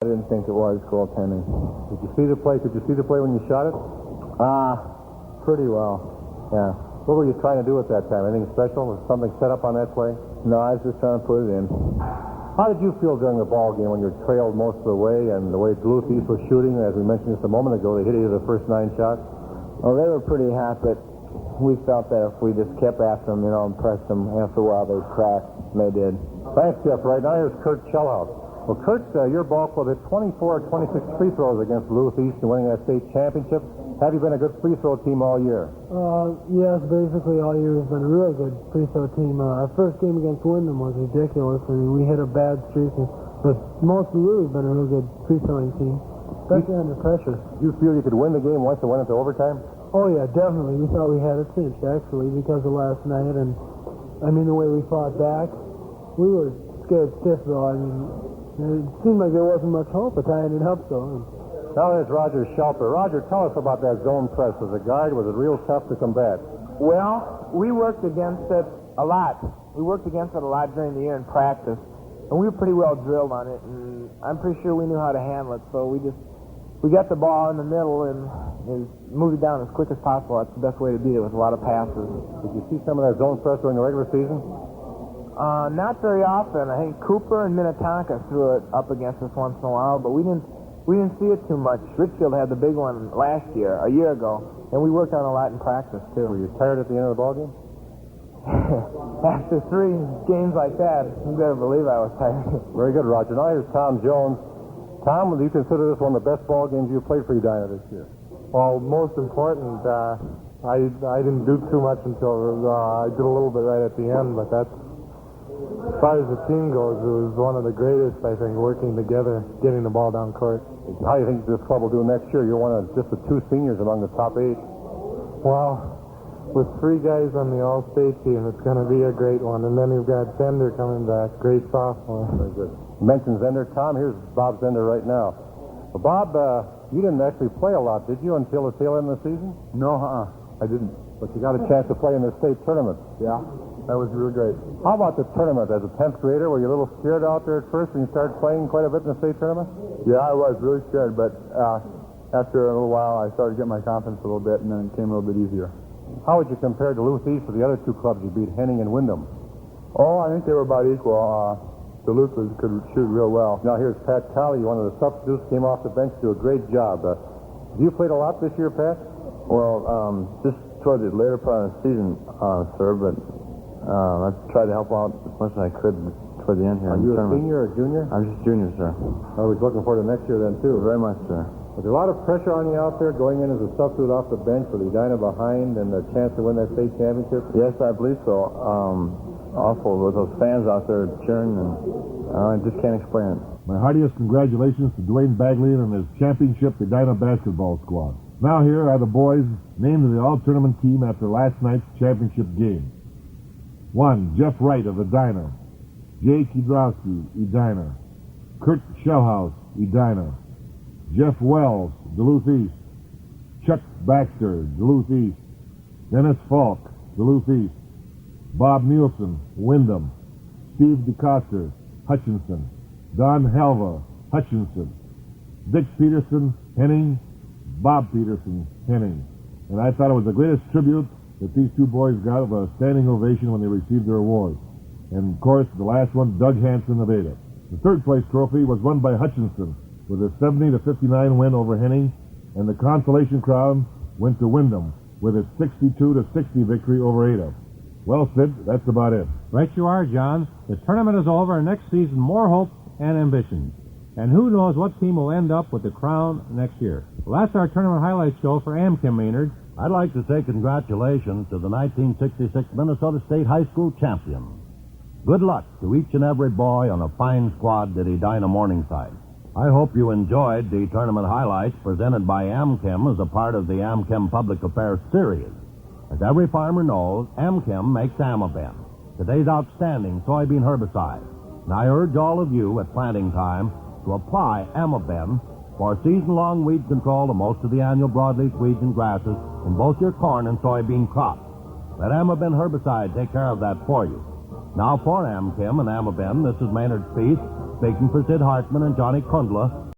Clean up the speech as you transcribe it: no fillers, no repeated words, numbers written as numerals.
I didn't think it was goaltending. Did you see the play? Could you see the play when you shot it? Pretty well, yeah. What were you trying to do at that time? Anything special? Was something set up on that play? No, I was just trying to put it in. How did you feel during the ball game when you were trailed most of the way and the way Duluth East was shooting? As we mentioned just a moment ago, they hit you the first 9 shots. Well, they were pretty hot, but we felt that if we just kept after them, and pressed them, after a while they'd crack, and they did. Thanks, Jeff. Right now, here's Kurt Shellhouse. Well, Kurt, your ball club hit 24 or 26 free throws against Duluth East in winning that state championship. Have you been a good free throw team all year? Yes, basically all year has been a really good free throw team. Our first game against Wyndham was ridiculous. I mean, we hit a bad streak, but most of the year we've been a real good free throwing team, especially under pressure. You feel you could win the game once it went into overtime? Oh, yeah, definitely. We thought we had it cinched, actually, because of last night. And, I mean, the way we fought back, we were scared stiff, though. I mean, it seemed like there wasn't much hope, but I ended up so. Now there's Roger Schalper. Roger, tell us about that zone press. As a guard, was it real tough to combat? Well, we worked against it a lot. We worked against it a lot during the year in practice, and we were pretty well drilled on it, and I'm pretty sure we knew how to handle it, so we got the ball in the middle and moved it down as quick as possible. That's the best way to beat it, with a lot of passes. Did you see some of that zone press during the regular season? Not very often. I think Cooper and Minnetonka threw it up against us once in a while, but we didn't see it too much. Richfield had the big one a year ago, and we worked on a lot in practice, too. Were you tired at the end of the ball game? After 3 games like that, you better believe I was tired. Very good, Roger. Now here's Tom Jones. Tom, do you consider this one of the best ball games you've played for Edina this year? Well, most important, I didn't do too much until I did a little bit right at the end, but that's, as far as the team goes, it was one of the greatest, I think, working together, getting the ball down court. How do you think this club will do next year? You're one of just the 2 seniors among the top 8. Well, with 3 guys on the all-state team, it's going to be a great one. And then we've got Zender coming back, great sophomore. Very good. You mentioned Zender. Tom, here's Bob Zender right now. Well, Bob, you didn't actually play a lot, did you, until the tail end of the season? No, I didn't. But you got a chance to play in the state tournament. Yeah, that was real great. How about the tournament? As a 10th grader, were you a little scared out there at first when you started playing quite a bit in the state tournament? Yeah, I was really scared, but after a little while, I started to get my confidence a little bit, and then it came a little bit easier. How would you compare Duluth East to the other 2 clubs you beat, Henning and Wyndham? Oh, I think they were about equal. Duluth could shoot real well. Now here's Pat Colley, one of the substitutes, came off the bench, do a great job. You played a lot this year, Pat? Well, just toward the later part of the season, sir, but I tried to help out as much as I could toward the end here. Are you a senior or junior? I'm just junior, sir. I was looking forward to next year then, too. Very much, sir. Was there a lot of pressure on you out there going in as a substitute off the bench with Edina behind and the chance to win that state championship? Yes, I believe so. Awful with those fans out there cheering, and I just can't explain it. My heartiest congratulations to Dwayne Bagley and his championship Edina basketball squad. Now here are the boys named to the all-tournament team after last night's championship game. 1, Jeff Wright of Edina. Jay Kidrowski, Edina. Kurt Shellhouse, Edina. Jeff Wells, Duluth East. Chuck Baxter, Duluth East. Dennis Falk, Duluth East. Bob Nielsen, Wyndham. Steve DeCoster, Hutchinson. Don Halva, Hutchinson. Dick Peterson, Henning. Bob Peterson, Henning. And I thought it was the greatest tribute that these 2 boys got of a standing ovation when they received their awards. And, of course, the last one, Doug Hansen of Ada. The 3rd place trophy was won by Hutchinson with a 70-59 win over Henning, and the consolation crown went to Wyndham with its 62-60 victory over Ada. Well, Sid, that's about it. Right you are, John. The tournament is over, and next season more hope and ambition. And who knows what team will end up with the crown next year. Well, that's our tournament highlights show for Amchem, Maynard. I'd like to say congratulations to the 1966 Minnesota State High School champions. Good luck to each and every boy on a fine squad at Edina Morningside. I hope you enjoyed the tournament highlights presented by Amchem as a part of the Amchem Public Affairs series. As every farmer knows, Amchem makes Amaben, today's outstanding soybean herbicide. And I urge all of you at planting time to apply Amaben for season-long weed control of most of the annual broadleaf weeds and grasses in both your corn and soybean crops. Let Amaben herbicide take care of that for you. Now for Amchem and Amaben, this is Maynard Spieth speaking for Sid Hartman and Johnny Kundla